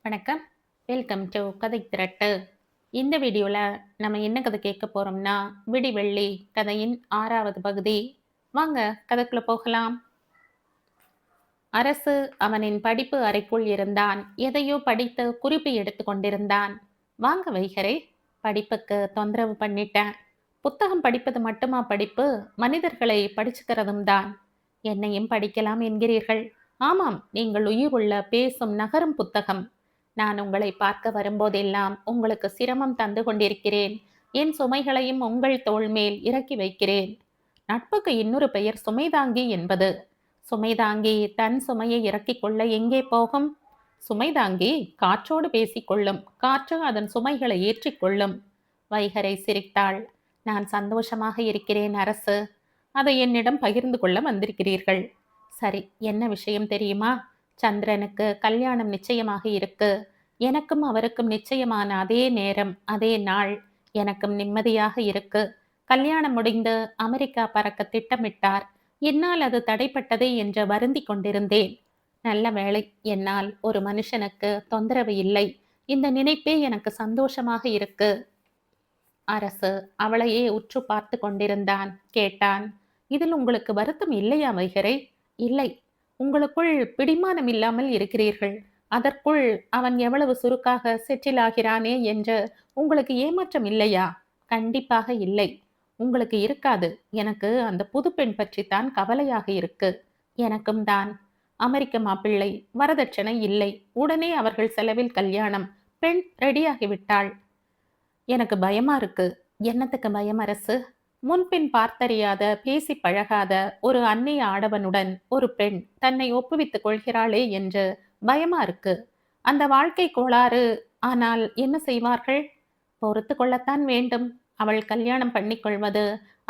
வணக்கம். Welcome to கதை திரட்டு. இந்த வீடியோவில் நம்ம என்ன கதை கேட்க போறோம்னா, விடிவெள்ளி கதையின் 6வது பகுதி. வாங்க கதைக்குள்ள போகலாம். அரசு அவனின் படிப்பு அறைக்குள் இருந்தான். எதையோ படித்து குறிப்பு எடுத்து கொண்டிருந்தான். வாங்க வைகரே, படிப்புக்கு தொந்தரவு பண்ணிட்டேன். புத்தகம் படிப்பது மட்டுமா படிப்பு? மனிதர்களை படிச்சுக்கிறதும் தான். என்னையும் படிக்கலாம் என்கிறீர்கள். ஆமாம், நீங்கள் உயிர் உள்ள பேசும் நகரும் புத்தகம். நான் உங்களை பார்க்க வரும்போதெல்லாம் உங்களுக்கு சிரமம் தந்து கொண்டிருக்கிறேன். என் சுமைகளையும் உங்கள் தோள் மேல் இறக்கி வைக்கிறேன். நட்புக்கு இன்னொரு பெயர் சுமைதாங்கி என்பது. சுமைதாங்கி தன் சுமையை இறக்கிக் கொள்ள எங்கே போகும்? சுமைதாங்கி காற்றோடு பேசிக்கொள்ளும். காற்று அதன் சுமைகளை ஏற்றிக்கொள்ளும். வைகரை சிரித்தாள். நான் சந்தோஷமாக இருக்கிறேன் அரசு. அதை என்னிடம் பகிர்ந்து கொள்ள வந்திருக்கிறீர்கள். சரி, என்ன விஷயம் தெரியுமா? சந்திரனுக்கு கல்யாணம் நிச்சயமாக இருக்கு. எனக்கும் அவருக்கும் நிச்சயமான அதே நேரம், அதே நாள். எனக்கும் நிம்மதியாக இருக்கு. கல்யாணம் முடிந்து அமெரிக்கா பறக்க திட்டமிட்டார். என்னால் அது தடைப்பட்டதே என்று வருந்திக் கொண்டிருந்தேன். நல்ல வேளை, என்னால் ஒரு மனுஷனுக்கு தொந்தரவு இல்லை. இந்த நினைப்பே எனக்கு சந்தோஷமாக இருக்கு. அரசு அவளையே உற்று பார்த்து கொண்டிருந்தான். கேட்டான், இதில் உங்களுக்கு வருத்தம் இல்லையா வைகரை? இல்லை. உங்களுக்குள் பிடிமானம் இல்லாமல் இருக்கிறீர்கள். அதற்குள் அவன் எவ்வளவு சுருக்காக செட்டில் ஆகிறானே என்று உங்களுக்கு ஏமாற்றம் இல்லையா? கண்டிப்பாக இல்லை. உங்களுக்கு இருக்காது. எனக்கு அந்த புது பெண் பற்றித்தான் கவலையாக இருக்கு. எனக்கும் தான். அமெரிக்க மாப்பிள்ளை, வரதட்சணை இல்லை. உடனே அவர்கள் செலவில் கல்யாணம். பெண் ரெடியாகிவிட்டாள். எனக்கு பயமா இருக்கு. என்னத்துக்கு பயம் அரசு? முன்பின் பார்த்தறியாத, பேசி பழகாத ஒரு அந்நிய ஆடவனுடன் ஒரு பெண் தன்னை ஒப்புவித்துக் கொள்கிறாளே என்று பயமா இருக்கு. அந்த வாழ்க்கை கோளாறு. ஆனால் என்ன செய்வார்கள்? பொறுத்து கொள்ளத்தான் வேண்டும். அவள் கல்யாணம் பண்ணிக்கொள்வது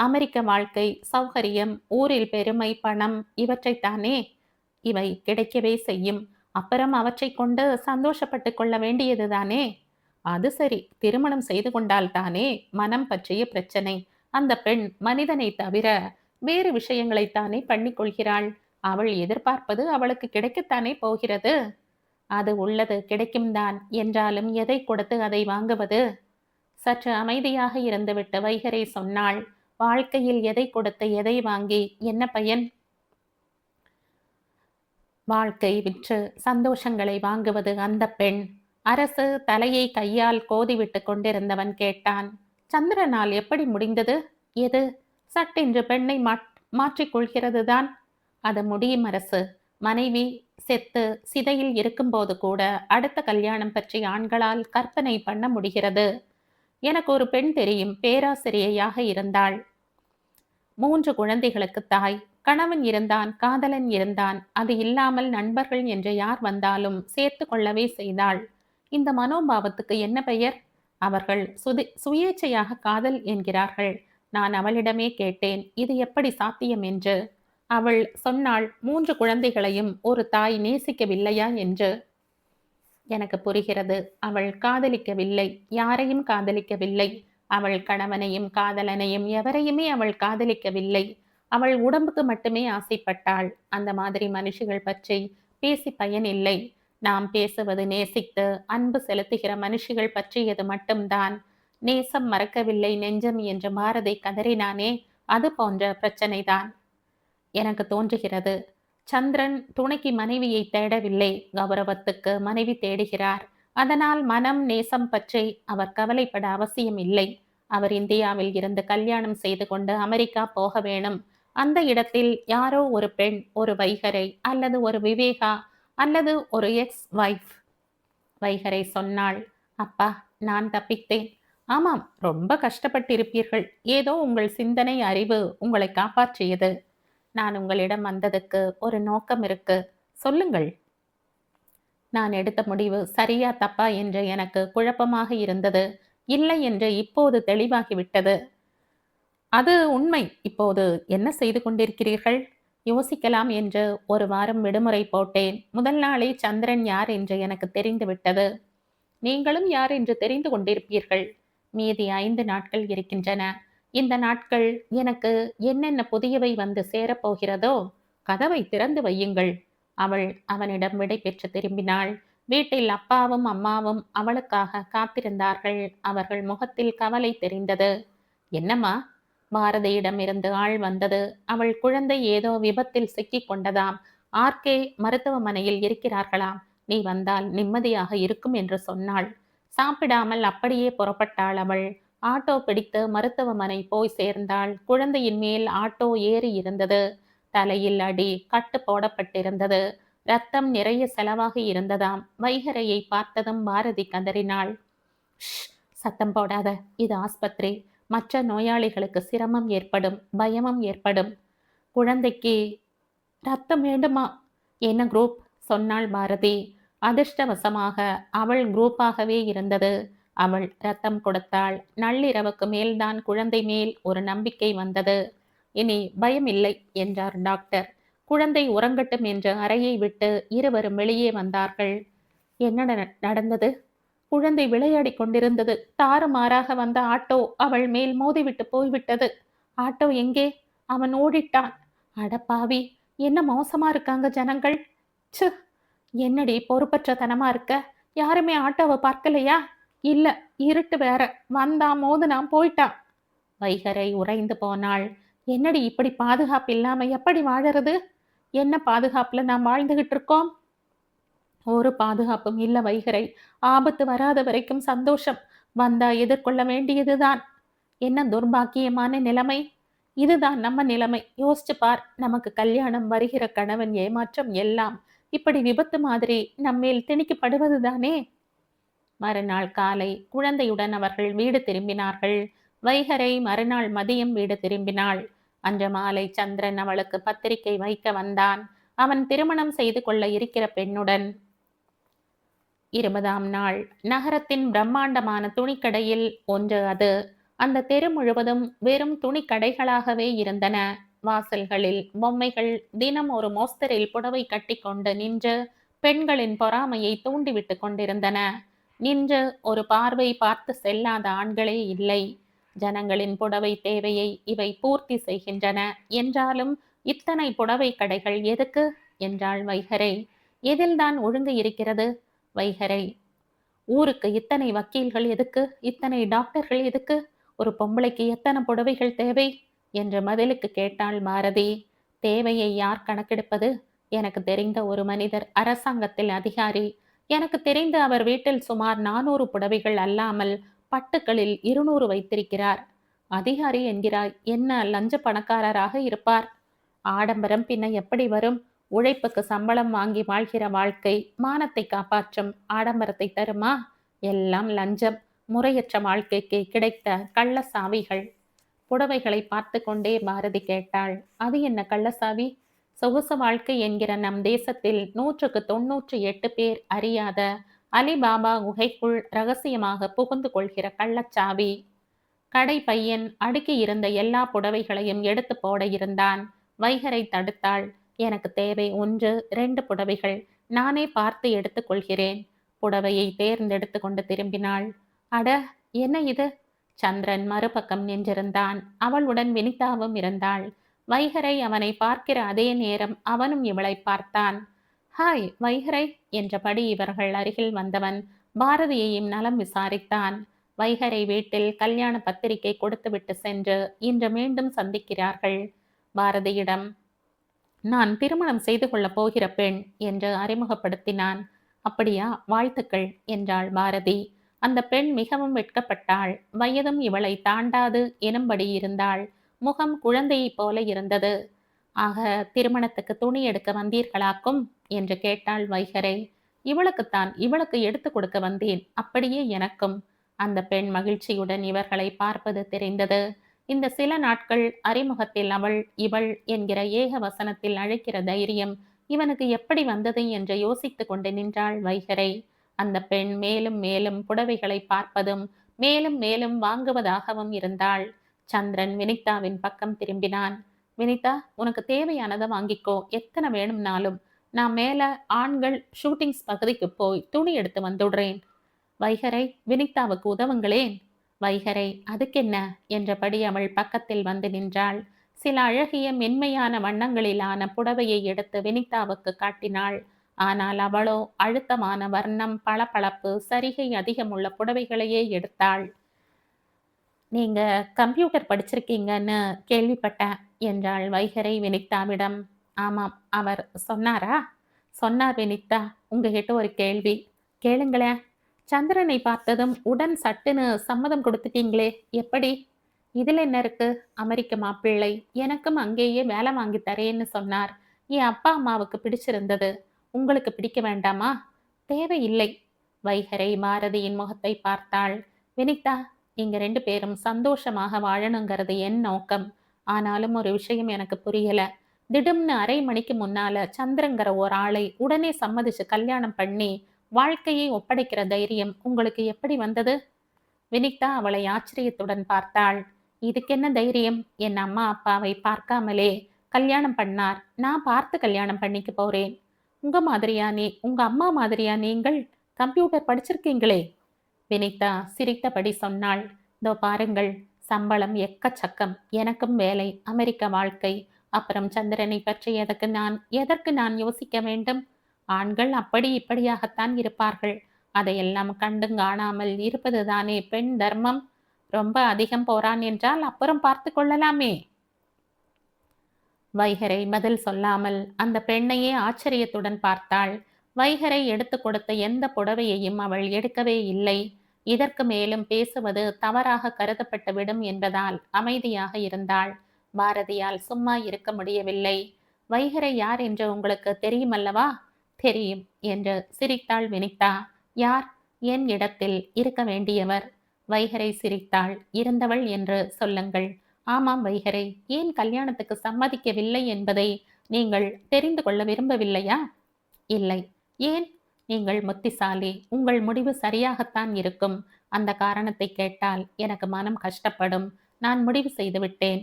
அமெரிக்க வாழ்க்கை, சௌகரியம், ஊரில் பெருமை, பணம், இவற்றைத்தானே. இவை கிடைக்கவே செய்யும். அப்புறம் அவற்றை கொண்டு சந்தோஷப்பட்டு கொள்ள வேண்டியதுதானே. அது சரி, திருமணம் செய்து கொண்டால்தானே மனம் பற்றிய பிரச்சனை. அந்த பெண் மனிதனை தவிர வேறு விஷயங்களைத்தானே பண்ணிக்கொள்கிறாள். அவள் எதிர்பார்ப்பது அவளுக்கு கிடைக்கத்தானே போகிறது. அது உள்ளது கிடைக்கும் தான். என்றாலும் எதை கொடுத்து அதை வாங்குவது? சற்று அமைதியாக இருந்துவிட்டு வைகரை சொன்னாள், வாழ்க்கையில் எதை கொடுத்து எதை வாங்கி என்ன பயன்? வாழ்க்கை விற்று சந்தோஷங்களை வாங்குவது அந்த பெண். அரசு தலையை கையால் கோதிவிட்டு கொண்டிருந்தவன் கேட்டான், சந்திரனால் எப்படி முடிந்தது? எது? சட்டென்று பெண்ணை மாற்றிக்கொள்கிறது தான். அது முடியும் அரசு. மனைவி செத்து சிதையில் இருக்கும்போது கூட அடுத்த கல்யாணம் பற்றி ஆண்களால் கற்பனை பண்ண முடிகிறது. எனக்கு ஒரு பெண் தெரியும், பேராசிரியையாக இருந்தாள். 3 குழந்தைகளுக்கு தாய். கணவன் இருந்தான், காதலன் இருந்தான். அது இல்லாமல் நண்பர்கள் என்று யார் வந்தாலும் சேர்த்து கொள்ளவே செய்தாள். இந்த மனோபாவத்துக்கு என்ன பெயர்? அவர்கள் சுயேச்சையாக காதல் என்கிறார்கள். நான் அவளிடமே கேட்டேன், இது எப்படி சாத்தியம் என்று. அவள் சொன்னாள், 3 குழந்தைகளையும் ஒரு தாய் நேசிக்கவில்லையா என்று. எனக்கு புரிகிறது. அவள் காதலிக்கவில்லை. யாரையும் காதலிக்கவில்லை. அவள் கணவனையும் காதலனையும் எவரையுமே அவள் காதலிக்கவில்லை. அவள் உடம்புக்கு மட்டுமே ஆசைப்பட்டாள். அந்த மாதிரி மனுஷிகள் பற்றி பேசி பயனில்லை. நாம் பேசுவது நேசித்து அன்பு செலுத்துகிற மனுஷிகள் பற்றியது மட்டும்தான். நேசம் மறக்கவில்லை நெஞ்சம் என்று பாரதி கதறினானே, அது போன்ற பிரச்சனைதான். எனக்கு தோன்றுகிறது, சந்திரன் துணைக்கு மனைவியை தேடவில்லை, கௌரவத்துக்கு மனைவி தேடுகிறார். அதனால் மனம் நேசம் பற்றி அவர் கவலைப்பட அவசியம் இல்லை. அவர் இந்தியாவில் இருந்து கல்யாணம் செய்து கொண்டு அமெரிக்கா போக வேணும். அந்த இடத்தில் யாரோ ஒரு பெண், ஒரு வைகரை அல்லது ஒரு விவேகா அல்லது ஒரு எக்ஸ் வைஃப். வைகரை சொன்னாள், அப்பா, நான் தப்பித்தேன். ஆமாம், ரொம்ப கஷ்டப்பட்டிருப்பீர்கள். ஏதோ உங்கள் சிந்தனை அறிவு உங்களை காப்பாற்றியது. நான் உங்களிடம் வந்ததுக்கு ஒரு நோக்கம் இருக்கு. சொல்லுங்கள். நான் எடுத்த முடிவு சரியா தப்பா என்று எனக்கு குழப்பமாக இருந்தது. இல்லை என்று இப்போது தெளிவாகிவிட்டது. அது உண்மை. இப்போது என்ன செய்து கொண்டிருக்கிறீர்கள்? யோசிக்கலாம் என்று ஒரு வாரம் விடுமுறை போட்டேன். முதல் நாளே சந்திரன் யார் என்று எனக்கு தெரிந்து விட்டது. நீங்களும் யார் என்று தெரிந்து கொண்டிருப்பீர்கள். மீதி 5 நாட்கள் இருக்கின்றன. இந்த நாட்கள் எனக்கு என்னென்ன புதியவை வந்து சேரப்போகிறதோ, கதவை திறந்து வையுங்கள். அவள் அவனிடம் விடை பெற்று திரும்பினாள். வீட்டில் அப்பாவும் அம்மாவும் அவளுக்காக காத்திருந்தார்கள். அவர்கள் முகத்தில் கவலை தெரிந்தது. என்னம்மா? பாரதியிடமிருந்து ஆள் வந்தது. அவள் குழந்தை ஏதோ விபத்தில் சிக்கிக் கொண்டதாம். ஆர்கே மருத்துவமனையில் இருக்கிறார்களாம். நீ வந்தால் நிம்மதியாக இருக்கும் என்று சொன்னாள். சாப்பிடாமல் அப்படியே புறப்பட்டாள் அவள். ஆட்டோ பிடித்து மருத்துவமனை போய் சேர்ந்தாள். குழந்தையின் மேல் ஆட்டோ ஏறி இருந்தது. தலையில் அடி, கட்டு போடப்பட்டிருந்தது. ரத்தம் நிறைய செலவாகி இருந்ததாம். வைகரையை பார்த்ததும் பாரதி கதறினாள். ஷ்! சத்தம் போடாத. இது ஆஸ்பத்திரி. மற்ற நோயாளிகளுக்கு சிரமம் ஏற்படும், பயமும் ஏற்படும். குழந்தைக்கு ரத்தம் வேண்டுமா? என்ன குரூப்? சொன்னாள் பாரதி. அதிர்ஷ்டவசமாக அவள் குரூப்பாகவே இருந்தது. அவள் ரத்தம் கொடுத்தாள். நள்ளிரவுக்கு மேல்தான் குழந்தை மேல் ஒரு நம்பிக்கை வந்தது. இனி பயமில்லை என்றார் டாக்டர். குழந்தை உறங்கட்டும் என்று அறையை விட்டு இருவரும் வெளியே வந்தார்கள். என்ன நடந்தது? குழந்தை விளையாடிக் கொண்டிருந்தது. தாறுமாறாக வந்த ஆட்டோ அவள் மேல் மோதிவிட்டு போய்விட்டது. ஆட்டோ எங்கே? அவன் ஓடிட்டான். அடப்பாவி! என்ன மோசமா இருக்காங்க ஜனங்கள். ச்சு! என்னடி பொறுப்பற்ற தனமா இருக்க? யாருமே ஆட்டோவை பார்க்கலையா? இல்ல, இருட்டு வேற. வந்தான், மோதுனான், போயிட்டான். வைகரை உறைந்து போனாள். என்னடி இப்படி பாதுகாப்பு இல்லாம எப்படி வாழறது? என்ன பாதுகாப்புல நாம் வாழ்ந்துகிட்டு இருக்கோம்? ஒரு பாதுகாப்பும் இல்ல வைகரை. ஆபத்து வராத வரைக்கும் சந்தோஷம். வந்தா எதிர்கொள்ள வேண்டியதுதான். என்ன துர்பாக்கியமான நிலைமை. இதுதான் நம்ம நிலைமை. யோசிச்சு பார். நமக்கு கல்யாணம், வருகிற கணவன் ஏமாற்றம் எல்லாம் இப்படி விபத்து மாதிரி நம்மேல் திணிக்கப்படுவதுதானே. மறுநாள் காலை குழந்தையுடன் அவர்கள் வீடு திரும்பினார்கள். வைகரை மறுநாள் மதியம் வீடு திரும்பினாள். அன்று மாலை சந்திரன் அவளுக்கு பத்திரிகை வைக்க வந்தான். அவன் திருமணம் செய்து கொள்ள இருக்கிற பெண்ணுடன். 20ஆம் நாள் நகரத்தின் பிரம்மாண்டமான துணிக்கடையில் ஒன்று அது. அந்த தெரு முழுவதும் வெறும் துணிக்கடைகளாகவே இருந்தன. வாசல்களில் பொம்மைகள் தினம் ஒரு மோஸ்தரில் புடவை கட்டி கொண்டு நின்று பெண்களின் பொறாமையை தூண்டிவிட்டு கொண்டிருந்தன. நின்று ஒரு பார்வை பார்த்து செல்லாத ஆண்களே இல்லை. ஜனங்களின் புடவை தேவையை இவை பூர்த்தி செய்கின்றன. என்றாலும் இத்தனை புடவை கடைகள் எதுக்கு என்றாள் வைகரை. எதில்தான் ஒழுங்கு இருக்கிறது? வைகரை. ஊருக்கு இத்தனை வக்கீல்கள் எதுக்கு? இத்தனை டாக்டர்கள் எதுக்கு? ஒரு பொம்பளைக்கு எத்தனை புடவைகள் தேவை என்று பதிலுக்கு கேட்டாள் பாரதி. தேவையை யார் கணக்கெடுப்பது? எனக்கு தெரிந்த ஒரு மனிதர் அரசாங்கத்தில் அதிகாரி. எனக்கு தெரிந்து அவர் வீட்டில் சுமார் 400 புடவைகள் அல்லாமல் பட்டுக்களில் 200 வைத்திருக்கிறார். அதிகாரி என்கிறாய், என்ன லஞ்ச பணக்காரராக இருப்பார். ஆடம்பரம் பின்ன எப்படி வரும்? உழைப்புக்கு சம்பளம் வாங்கி வாழ்கிற வாழ்க்கை மானத்தை காப்பாற்றும். ஆடம்பரத்தை தருமா? எல்லாம் லஞ்சம். முறையற்ற வாழ்க்கைக்கு கிடைத்த கள்ள சாவிகள். புடவைகளை பார்த்து கொண்டே பாரதி கேட்டாள். அது என்ன கள்ளசாவி? சொகுசு வாழ்க்கை என்கிற நம் தேசத்தில் 198 பேர் அறியாத அலிபாபா குகைக்குள் ரகசியமாக புகுந்து கொள்கிற கள்ளச்சாவி. கடை பையன் அடுக்கி இருந்த எல்லா புடவைகளையும் எடுத்து போட இருந்தான். வைகரை தடுத்தாள். எனக்கு தேவை 1, 2 புடவைகள். நானே பார்த்து எடுத்துக் கொள்கிறேன். புடவையை தேர்ந்தெடுத்து கொண்டு திரும்பினாள். அட, என்ன இது? சந்திரன் மறுபக்கம் நின்றிருந்தான். அவளுடன் வினிதாவும் இருந்தாள். வைகரை அவனை பார்க்கிற அதே நேரம் அவனும் இவளை பார்த்தான். ஹாய் வைகரை என்றபடி இவர்கள் அருகில் வந்தவன் பாரதியையும் நலம் விசாரித்தான். வைகரை வீட்டில் கல்யாண பத்திரிகை கொடுத்துவிட்டு சென்று இன்று மீண்டும் சந்திக்கிறார்கள். பாரதியிடம் நான் திருமணம் செய்து கொள்ளப் போகிற பெண் என்று அறிமுகப்படுத்தினான். அப்படியா, வாழ்த்துக்கள் என்றாள் பாரதி. அந்த பெண் மிகவும் வெட்கப்பட்டாள். வயதும் இவளை தாண்டாது எனும்படி இருந்தாள். முகம் குழந்தையைப் போல இருந்தது. ஆக திருமணத்துக்கு துணி எடுக்க வந்தீர்களாக்கும் என்று கேட்டாள் வைகரை. இவளுக்குத்தான், இவளுக்கு எடுத்து கொடுக்க வந்தேன். அப்படியே எனக்கும். அந்த பெண் மகிழ்ச்சியுடன் இவர்களை பார்ப்பது தெரிந்தது. இந்த சில நாட்கள் அறிமுகத்தில் அவள் இவள் என்கிற ஏக வசனத்தில் அழைக்கிற தைரியம் இவனுக்கு எப்படி வந்தது என்று யோசித்து கொண்டு நின்றாள் வைகரை. அந்த பெண் மேலும் மேலும் புடவைகளை பார்ப்பதும் மேலும் மேலும் வாங்குவதாகவும் இருந்தாள். சந்திரன் வினிதாவின் பக்கம் திரும்பினான். வினிதா, உனக்கு தேவையானதை வாங்கிக்கோ, எத்தனை வேணும்னாலும். நான் மேல ஆண்கள் ஷூட்டிங்ஸ் பகுதிக்கு போய் துணி எடுத்து வந்துடுறேன். வைகரை, வினிதாவுக்கு உதவுங்களேன். வைகரை, அதுக்கென்ன என்றபடி அவள் பக்கத்தில் வந்து நின்றாள். சில அழகிய மென்மையான வண்ணங்களிலான புடவையை எடுத்து வினிதாவுக்கு காட்டினாள். ஆனால் அவளோ அழுத்தமான வர்ணம், பளபளப்பு, சரிகை அதிகமுள்ள புடவைகளையே எடுத்தாள். நீங்க கம்ப்யூட்டர் படிச்சிருக்கீங்கன்னு கேள்விப்பட்டேன் என்றாள் வைகறை வினிதாவிடம். ஆமாம், அவர் சொன்னாரா? சொன்னார் வினிதா. உங்ககிட்ட ஒரு கேள்வி. கேளுங்களேன். சந்திரனை பார்த்ததும் உடன் சட்டுன்னு சம்மதம் கொடுத்துட்டீங்களே, எப்படி? இதுல என்ன இருக்கு? அமெரிக்க மாப்பிள்ளை. எனக்கும் அங்கேயே வேலை வாங்கி தரேன்னு சொன்னார். என் அப்பா அம்மாவுக்கு பிடிச்சிருந்தது. உங்களுக்கு பிடிக்க வேண்டாமா? தேவையில்லை. வைகறை பாரதியின் முகத்தை பார்த்தாள். வினிதா, நீங்க 2 பேரும் சந்தோஷமாக வாழணுங்கிறது என் நோக்கம். ஆனாலும் ஒரு விஷயம் எனக்கு புரியல. திடும்னு அரை மணிக்கு முன்னால சந்திரங்கிற ஒரு ஆளை உடனே சம்மதிச்சு கல்யாணம் பண்ணி வாழ்க்கையை ஒப்படைக்கிற தைரியம் உங்களுக்கு எப்படி வந்தது? வினிதா அவளை ஆச்சரியத்துடன் பார்த்தாள். இதுக்கென்ன தைரியம்? என் அம்மா அப்பாவை பார்க்காமலே கல்யாணம் பண்ணார். நான் பார்த்து கல்யாணம் பண்ணிக்க போறேன். உங்க அம்மா மாதிரியா நீங்கள்? கம்ப்யூட்டர் படிச்சிருக்கீங்களே. வினிதா சிரித்தபடி சொன்னாள். இதோ பாருங்கள், சம்பளம் எக்கச்சக்கம், எனக்கும் வேலை, அமெரிக்க வாழ்க்கை, அப்புறம் சந்திரனை பற்றி எதற்கு நான் யோசிக்க வேண்டும்? ஆண்கள் அப்படி இப்படியாகத்தான் இருப்பார்கள். அதையெல்லாம் கண்டும் காணாமல் இருப்பதுதானே பெண் தர்மம். ரொம்ப அதிகம் போறான் என்றால் அப்புறம் பார்த்து கொள்ளலாமே. வைகறை பதில் சொல்லாமல் அந்த பெண்ணையே ஆச்சரியத்துடன் பார்த்தாள். வைகறை எடுத்து கொடுத்த எந்த புடவையையும் அவள் எடுக்கவே இல்லை. இதற்கு மேலும் பேசுவது தவறாக கருதப்பட்டு விடும் என்பதால் அமைதியாக இருந்தாள். பாரதியால் சும்மா இருக்க முடியவில்லை. வைகறை யார் என்று உங்களுக்கு தெரியுமல்லவா? தெரியும் என்று சிரித்தாள் வினிதா. யார்? என் இடத்தில் இருக்க வேண்டியவர். வைகறை சிரித்தாள். இருந்தவள் என்று சொல்லுங்கள். ஆமாம் வைகறை, ஏன் கல்யாணத்துக்கு சம்மதிக்கவில்லை என்பதை நீங்கள் தெரிந்து கொள்ள விரும்பவில்லையா? இல்லை. ஏன்? நீங்கள் புத்திசாலி. உங்கள் முடிவு சரியாகத்தான் இருக்கும். அந்த காரணத்தை கேட்டால் எனக்கு மனம் கஷ்டப்படும். நான் முடிவு செய்துவிட்டேன்.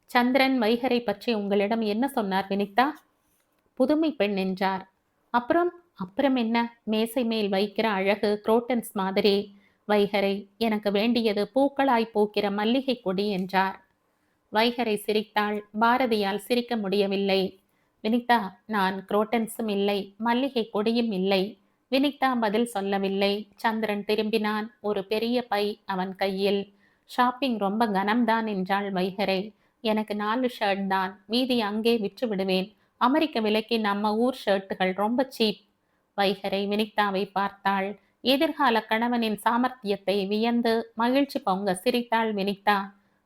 சந்திரன் வைகறை பற்றி உங்களிடம் என்ன சொன்னார் வினிதா? புதுமை பெண் என்றார். அப்புறம்? அப்புறம் என்ன? மேசை மேல் வைக்கிற அழகு குரோட்டன்ஸ் மாதிரி. வைகறை, எனக்கு வேண்டியது பூக்களாய் பூக்கிற மல்லிகை கொடி என்றார். வைகறை சிரித்தாள். பாரதியால் சிரிக்க முடியவில்லை. வினிதா, நான் குரோட்டன்ஸும் இல்லை, மல்லிகை கொடியும் இல்லை. வினிதா பதில் சொல்லவில்லை. சந்திரன் திரும்பினான். ஒரு பெரிய பை அவன் கையில். ஷாப்பிங் ரொம்ப கனம்தான் என்றாள் வைகறை. எனக்கு 4 ஷர்ட் தான், மீதி அங்கே விற்று விடுவேன். அமெரிக்க விலைக்கு நம்ம ஊர் ஷர்ட்டுகள் ரொம்ப சீப். வைகறை வினிதாவை பார்த்தாள். எதிர்கால கணவனின் சாமர்த்தியத்தை வியந்து மகிழ்ச்சி பொங்க சிரித்தாள் வினிதா.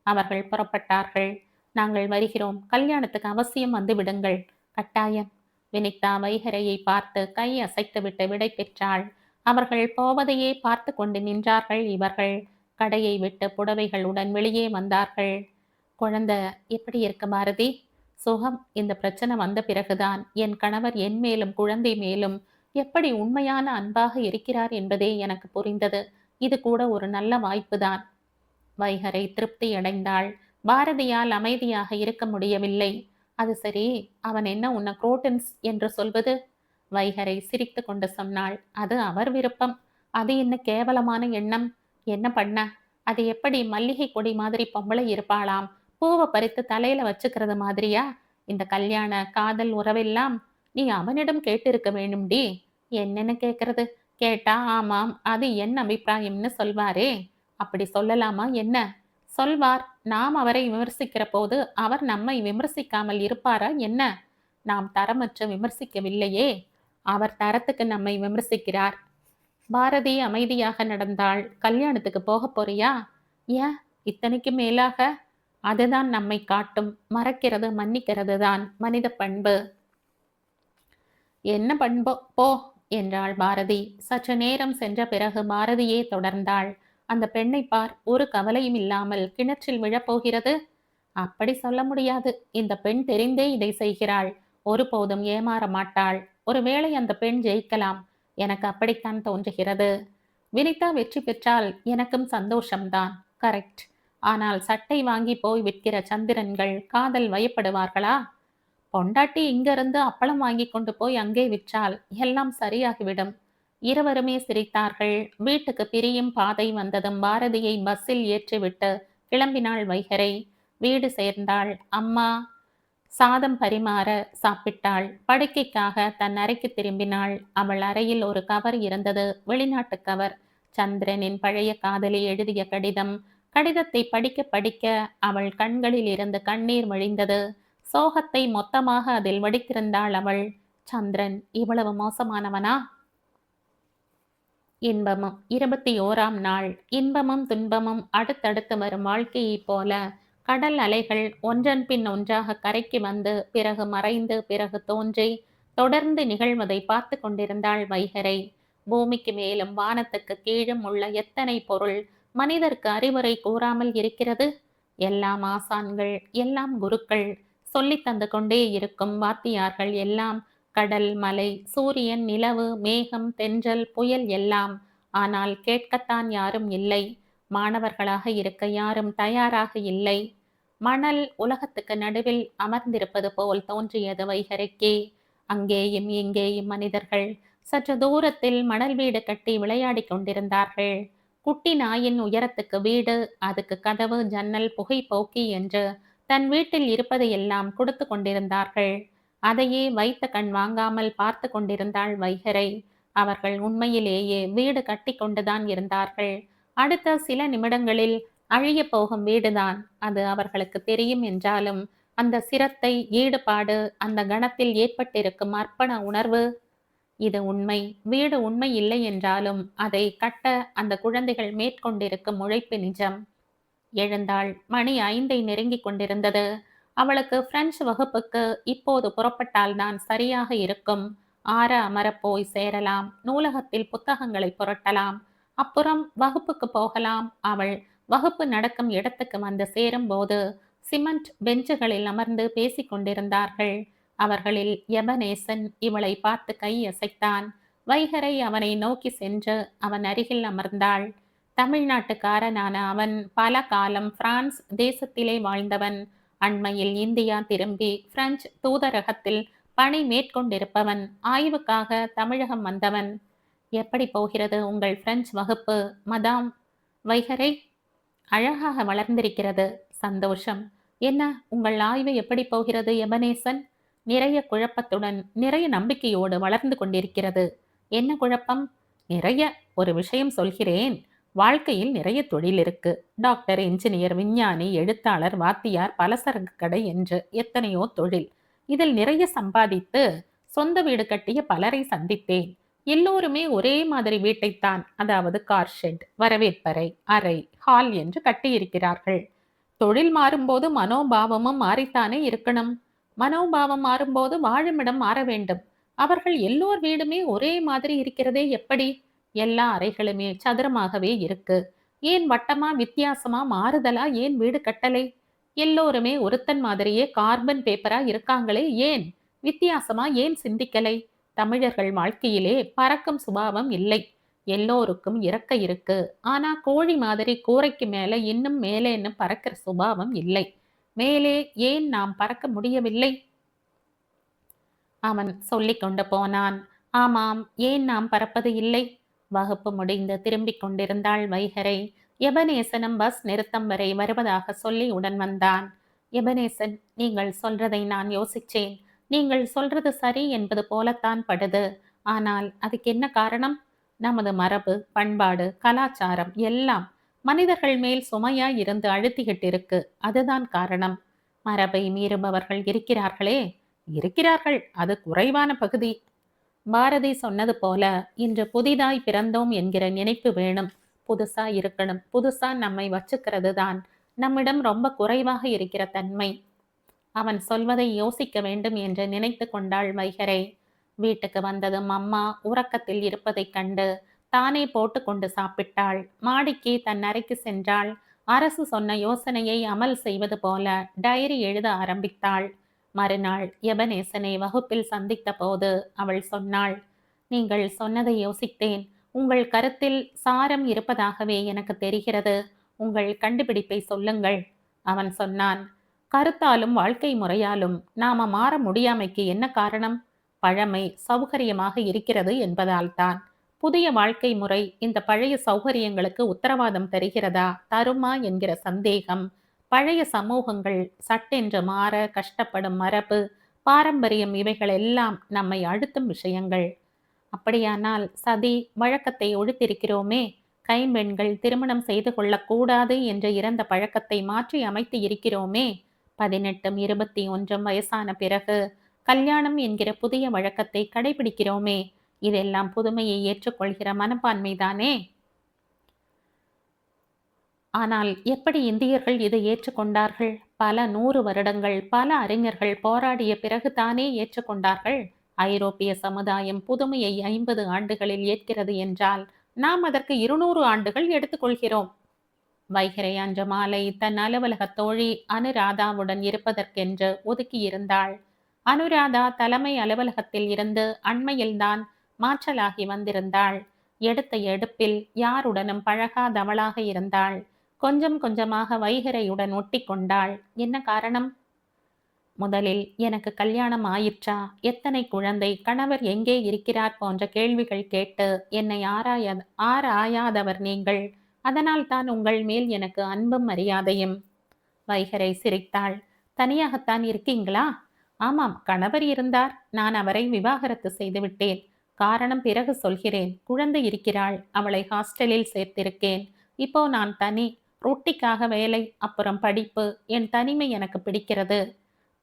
அவர்கள் புறப்பட்டார்கள். நாங்கள் வருகிறோம், கல்யாணத்துக்கு அவசியம் வந்து விடுங்கள். கட்டாயம். வினிதா வைகரையை பார்த்து கை அசைத்துவிட்டு விடை பெற்றாள். அவர்கள் போவதையே பார்த்து கொண்டு நின்றார்கள் இவர்கள். கடையை விட்டு புடவைகளுடன் வெளியே வந்தார்கள். குழந்தை எப்படி இருக்கு பாரதி? சுகம். இந்த பிரச்சனை வந்த பிறகுதான் என் கணவர் என் மேலும் குழந்தை மேலும் எப்படி உண்மையான அன்பாக இருக்கிறார் என்பதே எனக்கு புரிந்தது. இது கூட ஒரு நல்ல வாய்ப்புதான். வைகறை திருப்தி அடைந்தாள். பாரதியால் அமைதியாக இருக்க முடியவில்லை. அது சரி, அவன் என்ன உன்னை குரோட்டன்ஸ் என்று சொல்வது? வைகறை சிரித்து கொண்டு சொன்னாள். அது அவர் விருப்பம். அது என்ன கேவலமான எண்ணம்? என்ன பண்ண? அது எப்படி மல்லிகை கொடி மாதிரி பொம்பளை இருப்பாளாம்? பூவை பறித்து தலையில வச்சுக்கிறது மாதிரியா? இந்த கல்யாண காதல் உறவெல்லாம் நீ அவனிடம் கேட்டிருக்க வேணும்டி. என்னன்னு கேட்கறது? கேட்டா ஆமாம், அது என் அபிப்பிராயம்னு சொல்வாரே. அப்படி சொல்லலாமா என்ன? சொல்வார். நாம் அவரை விமர்சிக்கிற போது அவர் நம்மை விமர்சிக்காமல் இருப்பாரா என்ன? நாம் தரமற்று விமர்சிக்கவில்லையே, அவர் தரத்துக்கு நம்மை விமர்சிக்கிறார். பாரதி அமைதியாக நடந்தாள். கல்யாணத்துக்கு போக போறியா? ஏன் இத்தனைக்கு மேலாக? அதுதான் நம்மை காட்டும். மறக்கிறது மன்னிக்கிறது தான் மனித பண்பு. என்ன பண்போ போ என்றாள் பாரதி. சற்று நேரம் சென்ற பிறகு பாரதியே தொடர்ந்தாள். அந்த பெண்ணை பார், ஒரு கவலையும் இல்லாமல் கிணற்றில் விழப்போகிறது. அப்படி சொல்ல முடியாது. இந்த பெண் தெரிந்தே இதை செய்கிறாள். ஒருபோதும் ஏமாற மாட்டாள். ஒருவேளை அந்த பெண் ஜெயிக்கலாம். எனக்கு அப்படித்தான் தோன்றுகிறது. வினிதா வெற்றி பெற்றால் எனக்கும் சந்தோஷம்தான். கரெக்ட். ஆனால் சட்டை வாங்கி போய் விற்கிற சந்திரன்கள் காதல் வயப்படுவார்களா? பொண்டாட்டி இங்கிருந்து அப்பளம் வாங்கி கொண்டு போய் அங்கே விற்றால் எல்லாம் சரியாகிவிடும். இருவருமே சிரித்தார்கள். வீட்டுக்கு பிரியும் பாதை வந்ததும் பாரதியை பஸ்ஸில் ஏற்றிவிட்டு கிளம்பினாள் வைகறை. வீடு சேர்ந்தாள். அம்மா சாதம் பரிமாற சாப்பிட்டாள். படுக்கைக்காக தன் அறைக்கு திரும்பினாள். அவள் அறையில் ஒரு கவர் இருந்தது. வெளிநாட்டு கவர். சந்திரனின் பழைய காதலி எழுதிய கடிதம். கடிதத்தை படிக்க படிக்க அவள் கண்களில் இருந்து கண்ணீர் வழிந்தது. சோகத்தை மொத்தமாக அதில் வடித்திருந்தாள் அவள். சந்திரன் இவ்வளவு மோசமானவனா? இன்பமும் 21ஆம் நாள். இன்பமும் துன்பமும் அடுத்தடுத்து வரும் வாழ்க்கையைப் போல கடல் அலைகள் ஒன்றன் பின் ஒன்றாக கரைக்கு வந்து பிறகு மறைந்து பிறகு தோன்றி தொடர்ந்து நிகழ்வதை பார்த்து கொண்டிருந்தாள் வைகரை. பூமிக்கு மேலும் வானத்துக்கு கீழும் உள்ள எத்தனை பொருள் மனிதருக்கு அறிவுரை கூறாமல் இருக்கிறது. எல்லாம் ஆசான்கள், எல்லாம் குருக்கள், சொல்லித் தந்து கொண்டே இருக்கும் வாத்தியார்கள் எல்லாம். கடல், மலை, சூரியன், நிலவு, மேகம், தென்றல், புயல் எல்லாம். ஆனால் கேட்கத்தான் யாரும் இல்லை. மாணவர்களாக இருக்க யாரும் தயாராக இல்லை. மணல் உலகத்துக்கு நடுவில் அமர்ந்திருப்பது போல் தோன்றியது வைகரைக்கே. அங்கேயும் இங்கேயும் மனிதர்கள். சற்று தூரத்தில் மணல் வீடு கட்டி விளையாடிக் கொண்டிருந்தார்கள். குட்டி நாயின் உயரத்துக்கு வீடு, அதுக்கு கதவு, ஜன்னல், புகை போக்கி என்று தன் வீட்டில் இருப்பதையெல்லாம் கொடுத்து கொண்டிருந்தார்கள். அதையே வைத்த கண் வாங்காமல் பார்த்து கொண்டிருந்தாள் வைகரை. அவர்கள் உண்மையிலேயே வீடு கட்டி கொண்டுதான் இருந்தார்கள். அடுத்த சில நிமிடங்களில் அழிய போகும் வீடுதான் அது அவர்களுக்கு தெரியும் என்றாலும் அந்த சிரத்தை, ஈடுபாடு, அந்த கணத்தில் ஏற்பட்டிருக்கும் அர்ப்பண உணர்வு, இது உண்மை. வீடு உண்மை இல்லை என்றாலும் அதை கட்ட அந்த குழந்தைகள் மேற்கொண்டிருக்கும் உழைப்பு நிஜம். எழுந்தாள். மணி 5ஐ நெருங்கிக் கொண்டிருந்தது. அவளுக்கு பிரெஞ்சு வகுப்புக்கு இப்போது புறப்பட்டால்தான் சரியாக இருக்கும். ஆற அமர போய் சேரலாம். நூலகத்தில் புத்தகங்களை புரட்டலாம். அப்புறம் வகுப்புக்கு போகலாம். அவள் வகுப்பு நடக்கும் இடத்துக்கு வந்து சேரும்போது சிமெண்ட் பெஞ்சுகளில் அமர்ந்து பேசிக் கொண்டிருந்தார்கள். அவர்களில் எபனேசன் இவளை பார்த்து கை அசைத்தான். வைகரை அவனை நோக்கி சென்று அவன் அருகில் அமர்ந்தாள். தமிழ்நாட்டுக்காரனான அவன் பல காலம் பிரான்ஸ் தேசத்திலே வாழ்ந்தவன். அண்மையில் இந்தியா திரும்பி பிரெஞ்சு தூதரகத்தில் பணி மேற்கொண்டிருப்பவன். ஆய்வுக்காக தமிழகம் வந்தவன். எப்படி போகிறது உங்கள் பிரெஞ்சு வகுப்பு மதாம் வைகரை? அழகாக வளர்ந்திருக்கிறது. சந்தோஷம். என்ன உங்கள் ஆய்வு எப்படி போகிறது எபனேசன்? நிறைய குழப்பத்துடன் நிறைய நம்பிக்கையோடு வளர்ந்து கொண்டிருக்கிறது. என்ன குழப்பம்? நிறைய. ஒரு விஷயம் சொல்கிறேன். வாழ்க்கையில் நிறைய தொழில் இருக்கு. டாக்டர், இன்ஜினியர், விஞ்ஞானி, எழுத்தாளர், வாத்தியார், பலசரக்கு கடை என்று எத்தனையோ தொழில். இதில் நிறைய சம்பாதித்து சொந்த வீடு கட்டிய பலரை சந்தித்தேன். எல்லோருமே ஒரே மாதிரி வீட்டைத்தான், அதாவது கார் ஷெட், வரவேற்பறை, அறை, ஹால் என்று கட்டியிருக்கிறார்கள். தொழில் மாறும்போது மனோபாவமும் மாறித்தானே இருக்கணும். மனோபாவம் மாறும்போது வாழுமிடம் மாற வேண்டும். அவர்கள் எல்லோர் வீடுமே ஒரே மாதிரி இருக்கிறதே எப்படி? எல்லா அறைகளுமே சதுரமாகவே இருக்கு. ஏன் வட்டமா, வித்தியாசமா, மாறுதலா ஏன் வீடு கட்டலை? எல்லோருமே ஒருத்தன் மாதிரியே கார்பன் பேப்பரா இருக்காங்களே ஏன்? வித்தியாசமா ஏன் சிந்திக்கலை? தமிழர்கள் வாழ்க்கையிலே பறக்கும் சுபாவம் இல்லை. எல்லோருக்கும் இறக்க இருக்கு. ஆனா கோழி மாதிரி கூரைக்கு மேல இன்னும் மேலேன்னு பறக்கிற சுபாவம் இல்லை. மேலே ஏன் நாம் பறக்க முடியவில்லை? அவன் சொல்லிக் கொண்டு போனான். ஆமாம், ஏன் நாம் பறப்பது இல்லை? வகுப்பு முடிந்து திரும்பிக் கொண்டிருந்தாள் வைகரை. எபனேசனும் பஸ் நிறுத்தம் வரை வருவதாக சொல்லி உடன் வந்தான். எபனேசன், நீங்கள் சொல்றதை நான் யோசிச்சேன். நீங்கள் சொல்றது சரி என்பது போலத்தான் படுது. ஆனால் அதுக்கு என்ன காரணம்? நமது மரபு, பண்பாடு, கலாச்சாரம் எல்லாம் மனிதர்கள் மேல் சுமையாய் இருந்து அழுத்திக்கிட்டு இருக்கு. அதுதான் காரணம். மரபை மீறுபவர்கள் இருக்கிறார்களே, இருக்கிறார்கள். அது குறைவான பகுதி. பாரதி சொன்னது போல, இன்று புதிதாய் பிறந்தோம் என்கிற நினைப்பு வேணும். புதுசா இருக்கணும். புதுசா நம்மை வச்சுக்கிறது தான் நம்மிடம் ரொம்ப குறைவாக இருக்கிற தன்மை. அவன் சொல்வதை யோசிக்க வேண்டும் என்று நினைத்து கொண்டாள் வைகரை. வீட்டுக்கு வந்ததும் அம்மா உறக்கத்தில் இருப்பதைக் கண்டு தானே போட்டு கொண்டு சாப்பிட்டாள். மாடிக்கு தன் அறைக்கு சென்றாள். அரசு சொன்ன யோசனையை அமல் செய்வது போல டைரி எழுத ஆரம்பித்தாள். மறுநாள் எபனேசனை வகுப்பில் சந்தித்த போது அவள் சொன்னாள், நீங்கள் சொன்னதை யோசித்தேன். உங்கள் கருத்தில் சாரம் இருப்பதாகவே எனக்கு தெரிகிறது. உங்கள் கண்டுபிடிப்பை சொல்லுங்கள். அவன் சொன்னான், கருத்தாலும் வாழ்க்கை முறையாலும் நாம மாற முடியாமைக்கு என்ன காரணம்? பழமை சௌகரியமாக இருக்கிறது என்பதால்தான். புதிய வாழ்க்கை முறை இந்த பழைய சௌகரியங்களுக்கு உத்தரவாதம் தருகிறதா, தருமா என்கிற சந்தேகம். பழைய சமூகங்கள் சட்டென்று மாற கஷ்டப்படும் மரபு, பாரம்பரியம் இவைகள் எல்லாம் நம்மை அழுத்தும் விஷயங்கள். அப்படியானால் சதி வழக்கத்தை ஒழித்திருக்கிறோமே, கைம்பெண்கள் திருமணம் செய்து கொள்ளக்கூடாது என்ற இறந்த பழக்கத்தை மாற்றி அமைத்து இருக்கிறோமே, 18ம் 21ம் வயசான பிறகு கல்யாணம் என்கிற புதிய வழக்கத்தை கடைபிடிக்கிறோமே, இதெல்லாம் புதுமையை ஏற்றுக்கொள்கிற மனப்பான்மைதானே. ஆனால் எப்படி இந்தியர்கள் இதை ஏற்றுக்கொண்டார்கள்? பல 100 வருடங்கள் பல அறிஞர்கள் போராடிய பிறகு தானே ஏற்றுக்கொண்டார்கள். ஐரோப்பிய சமுதாயம் புதுமையை 50 ஆண்டுகளில் ஏற்கிறது என்றால் நாம் அதற்கு 200 ஆண்டுகள் எடுத்துக்கொள்கிறோம். வைகறை அன்று மாலை தன் அலுவலக தோழி அனுராதாவுடன் இருப்பதற்கென்று ஒதுக்கியிருந்தாள். அனுராதா தலைமை அலுவலகத்தில் இருந்து அண்மையில்தான் மாற்றலாகி வந்திருந்தாள். எடுத்த எடுப்பில் யாருடனும் பழகாதவளாக இருந்தாள். கொஞ்சம் கொஞ்சமாக வைகறையுடன் ஒட்டி கொண்டாள். என்ன காரணம்? முதலில் எனக்கு கல்யாணம் ஆயிற்றா, எத்தனை குழந்தை, கணவர் எங்கே இருக்கிறார் போன்ற கேள்விகள் கேட்டு என்னை ஆராயாதவர் நீங்கள். அதனால் தான் உங்கள் மேல் எனக்கு அன்பும் மரியாதையும். வைகறை சிரித்தாள். தனியாகத்தான் இருக்கீங்களா? ஆமாம், கணவர் இருந்தார். நான் அவரை விவாகரத்து செய்துவிட்டேன். காரணம் பிறகு சொல்கிறேன். குழந்தை இருக்கிறாள். அவளை ஹாஸ்டலில் சேர்த்திருக்கேன். இப்போ நான் தனி. ரொட்டிக்காக வேலை, அப்புறம் படிப்பு. என் தனிமை எனக்கு பிடிக்கிறது.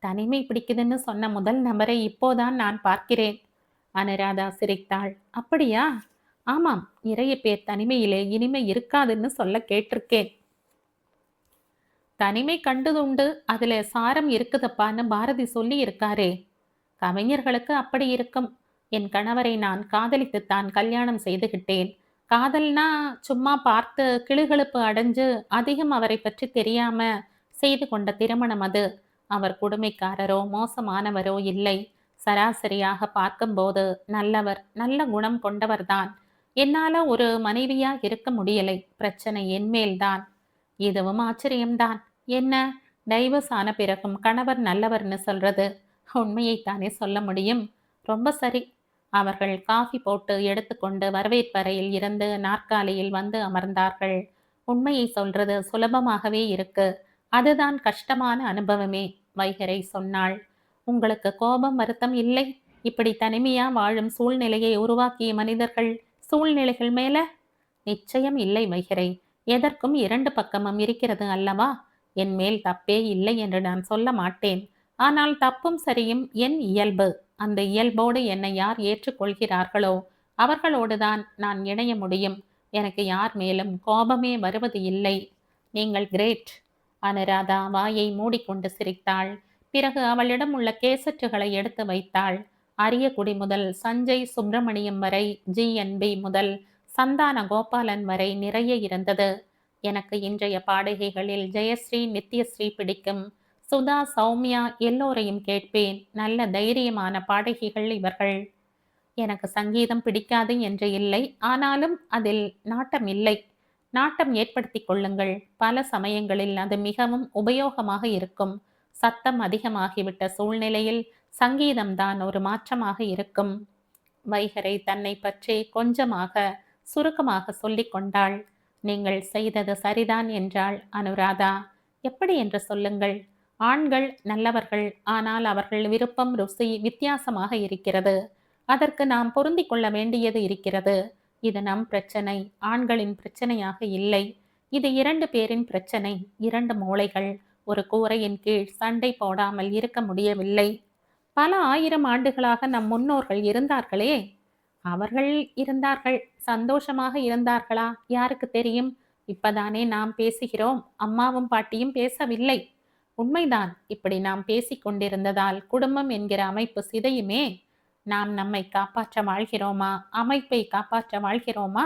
தனிமை பிடிக்குதுன்னு சொன்ன முதல் நபரை இப்போதான் நான் பார்க்கிறேன். அனுராதா சிரித்தாள். அப்படியா? ஆமாம், நிறைய பேர் தனிமையிலே இனிமை இருக்காதுன்னு சொல்ல கேட்டிருக்கேன். தனிமை கண்டதுண்டு, அதுல சாரம் இருக்குதப்பான்னு பாரதி சொல்லி இருக்காரே. கவிஞர்களுக்கு அப்படி இருக்கும். என் கணவரை நான் காதலித்துத்தான் கல்யாணம் செய்துகிட்டேன். காதல்னா சும்மா பார்த்து கிளுகிளுப்பு அடைஞ்சு அதிகம் அவரை பற்றி தெரியாம செய்து கொண்ட திருமணம் அது. அவர் கொடுமைக்காரரோ மோசமானவரோ இல்லை. சராசரியாக பார்க்கும்போது நல்லவர், நல்ல குணம் கொண்டவர்தான். என்னால ஒரு மனைவியா இருக்க முடியலை. பிரச்சனை என்மேல்தான். இதுவும் ஆச்சரியம்தான். என்ன, டைவர்ஸ் ஆன பிறகும் கணவர் நல்லவர்னு சொல்றது? உண்மையைத்தானே சொல்ல முடியும். ரொம்ப சரி. அவர்கள் காஃபி போட்டு எடுத்துக்கொண்டு வரவேற்பறையில் இருந்து நாற்காலியில் வந்து அமர்ந்தார்கள். உண்மையை சொல்றது சுலபமாகவே இருக்கு. அதுதான் கஷ்டமான அனுபவமே, வைகறை சொன்னாள். உங்களுக்கு கோபம் வருத்தம் இல்லை? இப்படி தனிமையா வாழும் சூழ்நிலையை உருவாக்கிய மனிதர்கள் சூழ்நிலைகள் மேல? நிச்சயம் இல்லை வைகறை. எதற்கும் 2 பக்கமும் இருக்கிறது அல்லவா? என் மேல் தப்பே இல்லை என்று நான் சொல்ல மாட்டேன். ஆனால் தப்பும் சரியும் என் இயல்பு. அந்த இயல்போடு என்னை யார் ஏற்றுக்கொள்கிறார்களோ அவர்களோடுதான் நான் இணைய முடியும். எனக்கு யார் மேலும் கோபமே வருவது இல்லை. நீங்கள் கிரேட். அனுராதா வாயை மூடிக்கொண்டு சிரித்தாள். பிறகு அவளிடம் உள்ள கேசட்டுகளை எடுத்து வைத்தாள். அரியக்குடி முதல் சஞ்சய் சுப்பிரமணியம் வரை, GNB முதல் சந்தான கோபாலன் வரை நிறைய இருந்தது. எனக்கு இன்றைய பாடகைகளில் ஜெயஸ்ரீ, நித்யஸ்ரீ பிடிக்கும். சுதா, சௌமியா எல்லோரையும் கேட்பேன். நல்ல தைரியமான பாடகிகள் இவர்கள். எனக்கு சங்கீதம் பிடிக்காது என்று இல்லை. ஆனாலும் அதில் நாட்டம் இல்லை. நாட்டம் ஏற்படுத்தி கொள்ளுங்கள். பல சமயங்களில் அது மிகவும் உபயோகமாக இருக்கும். சத்தம் அதிகமாகிவிட்ட சூழ்நிலையில் சங்கீதம்தான் ஒரு மாற்றமாக இருக்கும். வைகறை தன்னை பற்றி கொஞ்சமாக சுருக்கமாக சொல்லிக் கொண்டாள். நீங்கள் செய்தது சரிதான் என்றாள் அனுராதா. எப்படி என்று சொல்லுங்கள். ஆண்கள் நல்லவர்கள். ஆனால் அவர்கள் விருப்பம் ருசி வித்தியாசமாக இருக்கிறது. அதற்கு நாம் பொருந்திக் கொள்ள வேண்டியது இருக்கிறது. இது நம் பிரச்சனை, ஆண்களின் பிரச்சனையாக இல்லை. இது 2 பேரின் பிரச்சனை. 2 மூளைகள் ஒரு கூரையின் கீழ் சண்டை போடாமல் இருக்க முடியவில்லை. பல 1000 ஆண்டுகளாக நம் முன்னோர்கள் இருந்தார்களே. அவர்கள் இருந்தார்கள். சந்தோஷமாக இருந்தார்களா? யாருக்கு தெரியும்? இப்பதானே நாம் பேசுகிறோம். அம்மாவும் பாட்டியும் பேசவில்லை. உண்மைதான். இப்படி நாம் பேசிக் கொண்டிருந்ததால் குடும்பம் என்கிற அமைப்பு சிதையுமே. நாம் நம்மை காப்பாற்ற வாழ்கிறோமா? அமைப்பை காப்பாற்ற வாழ்கிறோமா?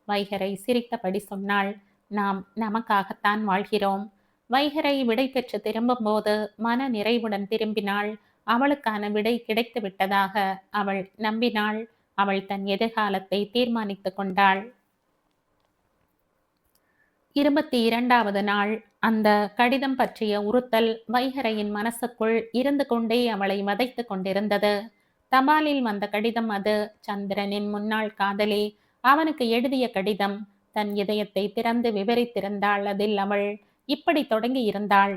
வைகறை சிரித்தபடி சொன்னாள். நாம் நமக்காகத்தான் வாழ்கிறோம். வைகறை விடை பெற்று திரும்பும்போது மன நிறைவுடன் திரும்பினாள். அவளுக்கான விடை கிடைத்து விட்டதாக அவள் நம்பினாள். அவள் தன் எதிர்காலத்தை தீர்மானித்துக் கொண்டாள். 22வது நாள். அந்த கடிதம் பற்றிய உறுத்தல் வைகறையின் மனசுக்குள் இருந்து கொண்டே அவளை வதைத்து கொண்டிருந்தது. தபாலில் வந்த கடிதம் அது. சந்திரனின் முன்னாள் காதலி அவனுக்கு எழுதிய கடிதம். தன் இதயத்தை திறந்து விவரித்திருந்தாள் அதில் அவள். இப்படி தொடங்கி இருந்தாள்.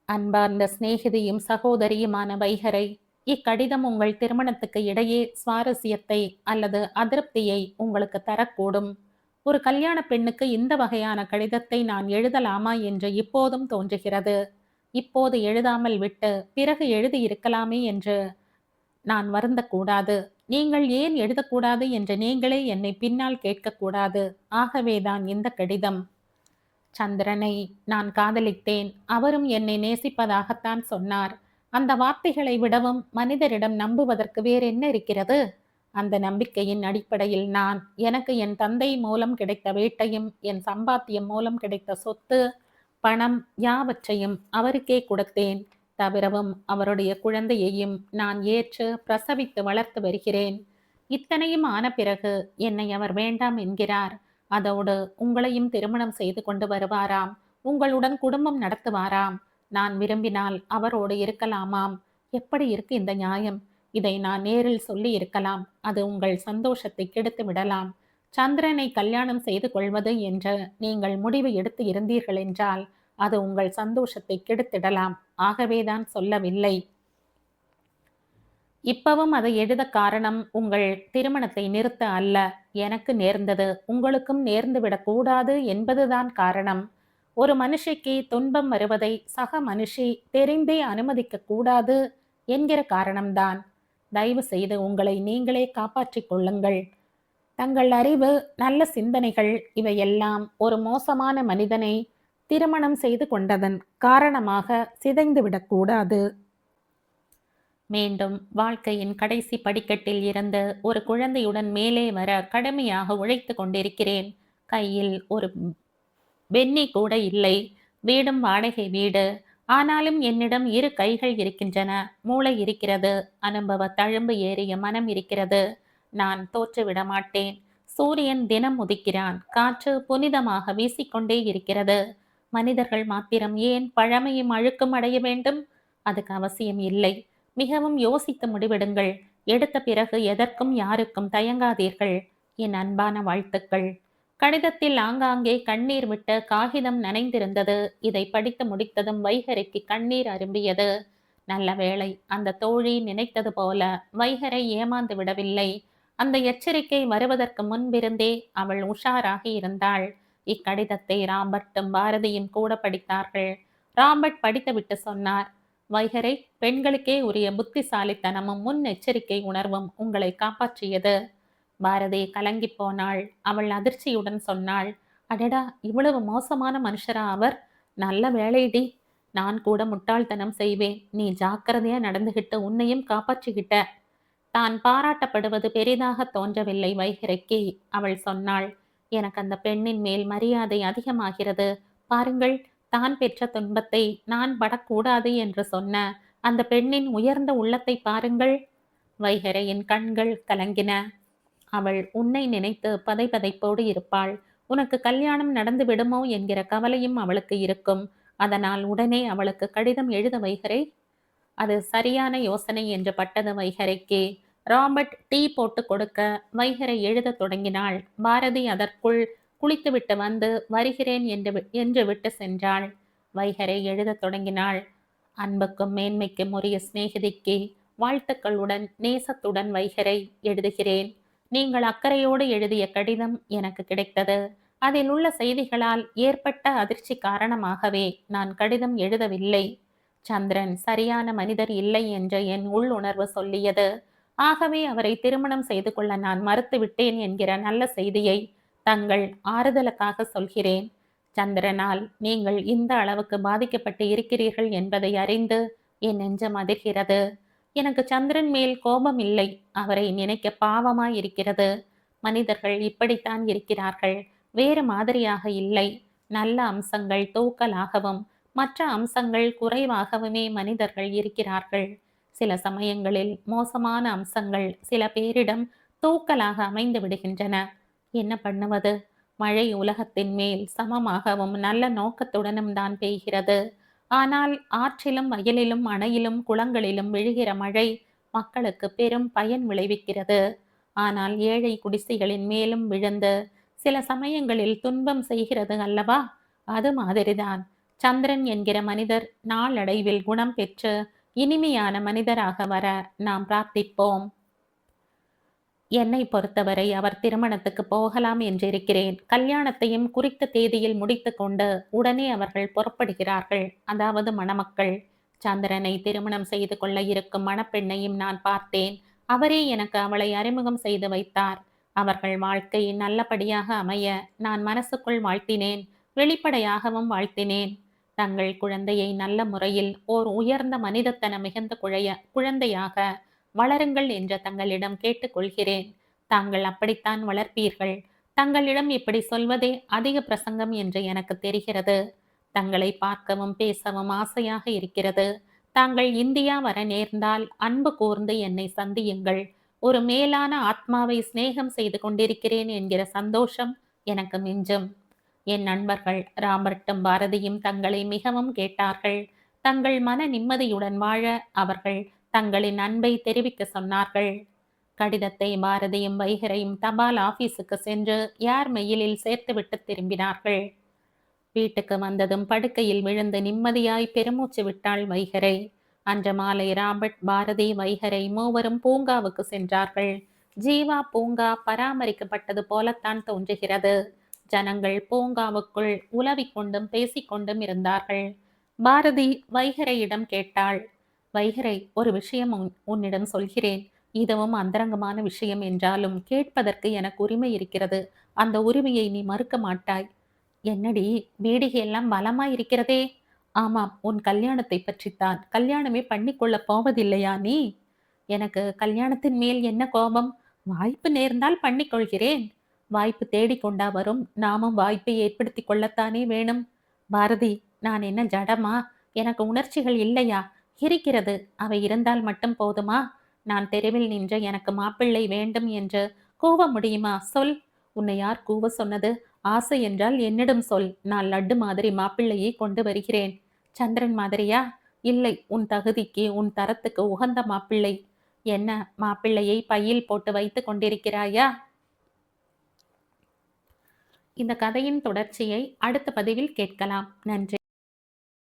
அன்பார்ந்த சிநேகிதியும் சகோதரியுமான வைகரை, இக்கடிதம் உங்கள் திருமணத்துக்கு இடையே சுவாரஸ்யத்தை அல்லது அதிருப்தியை உங்களுக்கு தரக்கூடும். ஒரு கல்யாண பெண்ணுக்கு இந்த வகையான கடிதத்தை நான் எழுதலாமா என்று இப்போதும் தோன்றுகிறது. இப்போது எழுதாமல் விட்டு பிறகு எழுதியிருக்கலாமே என்று நான் வருந்தக்கூடாது. நீங்கள் ஏன் எழுதக்கூடாது என்று நீங்களே என்னை பின்னால் கேட்கக்கூடாது. ஆகவேதான் இந்த கடிதம். சந்திரனை நான் காதலித்தேன். அவரும் என்னை நேசிப்பதாகத்தான் சொன்னார். அந்த வார்த்தைகளை விடவும் மனிதரிடம் நம்புவதற்கு வேறென்ன இருக்கிறது? அந்த நம்பிக்கையின் அடிப்படையில் நான் எனக்கு என் தந்தை மூலம் கிடைத்த வீட்டையும் என் சம்பாத்தியம் மூலம் கிடைத்த சொத்து, பணம் யாவற்றையும் அவருக்கே கொடுத்தேன். தவிரவும் அவருடைய குழந்தையையும் நான் ஏற்று பிரசவித்து வளர்த்து வருகிறேன். இத்தனையும் ஆன பிறகு என்னை அவர் வேண்டாம் என்கிறார். அதோடு உங்களையும் திருமணம் செய்து கொண்டு வருவாராம். உங்களுடன் குடும்பம் நடத்துவாராம். நான் விரும்பினால் அவரோடு இருக்கலாமாம். எப்படி இருக்கு இந்த நியாயம்? இதை நான் நேரில் சொல்லி இருக்கலாம். அது உங்கள் சந்தோஷத்தை கெடுத்து விடலாம். சந்திரனை கல்யாணம் செய்து கொள்வது என்று நீங்கள் முடிவு எடுத்து இருந்தீர்கள் என்றால் அது உங்கள் சந்தோஷத்தை கெடுத்திடலாம். ஆகவேதான் சொல்லவில்லை. இப்பவும் அதை எழுத காரணம் உங்கள் திருமணத்தை நிறுத்த அல்ல. எனக்கு நேர்ந்தது உங்களுக்கும் நேர்ந்துவிடக் கூடாது என்பதுதான் காரணம். ஒரு மனுஷிக்கு துன்பம் வருவதை சக மனுஷி தெரிந்தே அனுமதிக்க கூடாது என்கிற காரணம்தான். தயவு செய்து உங்களை நீங்களே காப்பாற்றிக் கொள்ளுங்கள். தங்கள் அறிவு, நல்ல சிந்தனைகள் இவையெல்லாம் ஒரு மோசமான மனிதனை திருமணம் செய்து கொண்டதன் காரணமாக சிதைந்துவிடக்கூடாது. மீண்டும் வாழ்க்கையின் கடைசி படிக்கட்டில் இருந்து ஒரு குழந்தையுடன் மேலே வர கடுமையாக உழைத்து கொண்டிருக்கிறேன். கையில் ஒரு பென்னி கூட இல்லை. வீடும் வாடகை வீடு. ஆனாலும் என்னிடம் 2 கைகள் இருக்கின்றன. மூளை இருக்கிறது. அனுபவ தழும்பு ஏறிய மனம் இருக்கிறது. நான் தோற்றுவிட மாட்டேன். சூரியன் தினம் உதிக்கிறான். காற்று புனிதமாக வீசிக்கொண்டே இருக்கிறது. மனிதர்கள் மாத்திரம் ஏன் பழமையும் அழுக்கும் அடைய வேண்டும்? அதுக்கு அவசியம் இல்லை. மிகவும் யோசித்து முடிவெடுங்கள். எடுத்த பிறகு எதற்கும் யாருக்கும் தயங்காதீர்கள். என் அன்பான வாழ்த்துக்கள். கடிதத்தில் ஆங்காங்கே கண்ணீர் விட்ட காகிதம் நனைந்திருந்தது. இதை படித்து முடித்ததும் வைகரைக்கு கண்ணீர் அரும்பியது. நல்ல வேளை, அந்த தோழி நினைத்தது போல வைகரை ஏமாந்து விடவில்லை. அந்த எச்சரிக்கை வருவதற்கு முன்பிருந்தே அவள் உஷாராகி இருந்தாள். இக்கடிதத்தை ராபர்ட்டும் பாரதியும் கூட படித்தார்கள். ராபர்ட் படித்துவிட்டு சொன்னார், வைகரை, பெண்களுக்கே உரிய புத்திசாலித்தனமும் முன்னெச்சரிக்கை உணர்வும் உங்களை காப்பாற்றியது. பாரதி கலங்கி போனாள். அவள் அதிர்ச்சியுடன் சொன்னாள், அடடா, இவ்வளவு மோசமான மனுஷரா அவர்? நல்ல வேலைடி. நான் கூட முட்டாள்தனம் செய்வேன். நீ ஜாக்கிரதையா நடந்துகிட்டு உன்னையும் காப்பாற்றிக்கிட்ட. தான் பாராட்டப்படுவது பெரிதாக தோன்றவில்லை வைகரைக்கு. அவள் சொன்னாள், எனக்கு அந்த பெண்ணின் மேல் மரியாதை அதிகமாகிறது. பாருங்கள், தான் பெற்ற துன்பத்தை நான் படக்கூடாது என்று சொன்ன அந்த பெண்ணின் உயர்ந்த உள்ளத்தை பாருங்கள். வைகரையின் கண்கள் கலங்கின. அவள் உன்னை நினைத்து பதைபதைப்போடு இருப்பாள். உனக்கு கல்யாணம் நடந்து விடுமோ என்கிற கவலையும் அவளுக்கு இருக்கும். அதனால் உடனே அவளுக்கு கடிதம் எழுத வைகரை. அது சரியான யோசனை என்று பட்டது வைகரைக்கு. ராபர்ட் டீ போட்டு கொடுக்க வைகரை எழுத தொடங்கினாள். பாரதி அதற்குள் குளித்துவிட்டு வந்து வருகிறேன் என்று விட்டு சென்றாள். வைகரை எழுத தொடங்கினாள். அன்புக்கும் மேன்மைக்கும் உரிய சிநேகிதிக்கு வாழ்த்துக்களுடன் நேசத்துடன் வைகரை எழுதுகிறேன். நீங்கள் அக்கறையோடு எழுதிய கடிதம் எனக்கு கிடைத்தது. அதில் உள்ள செய்திகளால் ஏற்பட்ட அதிர்ச்சி காரணமாகவே நான் கடிதம் எழுதவில்லை. சந்திரன் சரியான மனிதர் இல்லை என்ற என் உள்ளுணர்வு சொல்லியது. ஆகவே அவரை திருமணம் செய்து கொள்ள நான் மறுத்துவிட்டேன் என்கிற நல்ல செய்தியை தங்கள் ஆறுதலுக்காக சொல்கிறேன். சந்திரனால் நீங்கள் இந்த அளவுக்கு பாதிக்கப்பட்டு இருக்கிறீர்கள் என்பதை அறிந்து என் நெஞ்சம் அதிர்கிறது. எனக்கு சந்திரன் மேல் கோபம் இல்லை. அவரை நினைக்க பாவமாய் இருக்கிறது. மனிதர்கள் இப்படித்தான் இருக்கிறார்கள். வேறு மாதிரியாக இல்லை. நல்ல அம்சங்கள் தூக்கலாகவும் மற்ற அம்சங்கள் குறைவாகவுமே மனிதர்கள் இருக்கிறார்கள். சில சமயங்களில் மோசமான அம்சங்கள் சில பேரிடம் தூக்கலாக அமைந்து விடுகின்றன. என்ன பண்ணுவது? மழை உலகத்தின் மேல் சமமாகவும் நல்ல நோக்கத்துடனும் தான் பெய்கிறது. ஆனால் ஆற்றிலும் வயலிலும் அணையிலும் குளங்களிலும் விழுகிற மழை மக்களுக்கு பெரும் பயன் விளைவிக்கிறது. ஆனால் ஏழை குடிசைகளின் மேலும் விழுந்து சில சமயங்களில் துன்பம் செய்கிறது அல்லவா? அது மாதிரிதான் சந்திரன் என்கிற மனிதர் நாளடைவில் குணம் பெற்று இனிமையான மனிதராக வர நாம் பிரார்த்திப்போம். என்னை பொறுத்தவரை அவர் திருமணத்துக்கு போகலாம் என்றிருக்கிறேன். கல்யாணத்தையும் குறித்த தேதியில் முடித்துக்கொண்டு உடனே அவர்கள் புறப்படுகிறார்கள். அதாவது மணமக்கள். சந்திரனை திருமணம் செய்து கொள்ள இருக்கும் மணப்பெண்ணையும் நான் பார்த்தேன். அவரே எனக்கு அவளை அறிமுகம் செய்து வைத்தார். அவர்கள் வாழ்க்கை நல்லபடியாக அமைய நான் மனசுக்குள் வாழ்த்தினேன். வெளிப்படையாகவும் வாழ்த்தினேன். தங்கள் குழந்தையை நல்ல முறையில் ஓர் உயர்ந்த மனிதத்தனம் மிகுந்த குழந்தையாக வளருங்கள் என்று தங்களிடம் கேட்டுக்கொள்கிறேன். தாங்கள் அப்படித்தான் வளர்ப்பீர்கள். தங்களிடம் இப்படி சொல்வதே அதிக பிரசங்கம் என்று எனக்கு தெரிகிறது. தங்களை பார்க்கவும் பேசவும் ஆசையாக இருக்கிறது. தாங்கள் இந்தியா வர நேர்ந்தால் அன்பு கூர்ந்து என்னை சந்தியுங்கள். ஒரு மேலான ஆத்மாவை சிநேகம் செய்து கொண்டிருக்கிறேன் என்கிற சந்தோஷம் எனக்கு மிஞ்சும். என் நண்பர்கள் ராபர்ட்டும் பாரதியும் தங்களை மிகவும் கேட்டார்கள். தங்கள் மன நிம்மதியுடன் வாழ அவர்கள் தங்களின் அன்பை தெரிவிக்க சொன்னார்கள். கடிதத்தை பாரதியும் வைகரையும் தபால் ஆபீஸுக்கு சென்று யார் மெயிலில் சேர்த்துவிட்டு திரும்பினார்கள். வீட்டுக்கு வந்ததும் படுக்கையில் விழுந்து நிம்மதியாய் பெருமூச்சு விட்டாள் வைகரை. அன்று மாலை ராபர்ட், பாரதி, வைகரை மூவரும் பூங்காவுக்கு சென்றார்கள். ஜீவா பூங்கா பராமரிக்கப்பட்டது போலத்தான் தோன்றுகிறது. ஜனங்கள் பூங்காவுக்குள் உலவிக்கொண்டும் பேசிக்கொண்டும் இருந்தார்கள். பாரதி வைகரையிடம் கேட்டாள், வைகரை, ஒரு விஷயம் உன்னிடம் சொல்கிறேன். இதுவும் அந்தரங்கமான விஷயம் என்றாலும் கேட்பதற்கு எனக்கு உரிமை இருக்கிறது. அந்த உரிமையை நீ மறுக்க மாட்டாய். என்னடி, வேடிகையெல்லாம் பலமா இருக்கிறதே? ஆமாம், உன் கல்யாணத்தை பற்றித்தான். கல்யாணமே பண்ணிக்கொள்ள போவதில்லையா நீ? எனக்கு கல்யாணத்தின் மேல் என்ன கோபம்? வாய்ப்பு நேர்ந்தால் பண்ணிக்கொள்கிறேன். வாய்ப்பு தேடிக்கொண்டா வரும்? நாமும் வாய்ப்பை ஏற்படுத்தி கொள்ளத்தானே வேணும். பாரதி, நான் என்ன ஜடமா? எனக்கு உணர்ச்சிகள் இல்லையா? இருக்கிறது. அவை இருந்தால் மட்டும் போதுமா? நான் தெருவில் நின்று எனக்கு மாப்பிள்ளை வேண்டும் என்று கூவ முடியுமா? சொல். உன்னை யார் கூவ சொன்னது? ஆசை என்றால் என்னிடம் சொல். நான் லட்டு மாதிரி மாப்பிள்ளையை கொண்டு வருகிறேன். சந்திரன் மாதிரியா? இல்லை, உன் தகுதிக்கு உன் தரத்துக்கு உகந்த மாப்பிள்ளை. என்ன, மாப்பிள்ளையை பையில் போட்டு வைத்து கொண்டிருக்கிறாயா? இந்த கதையின் தொடர்ச்சியை அடுத்த பதிவில் கேட்கலாம். நன்றி.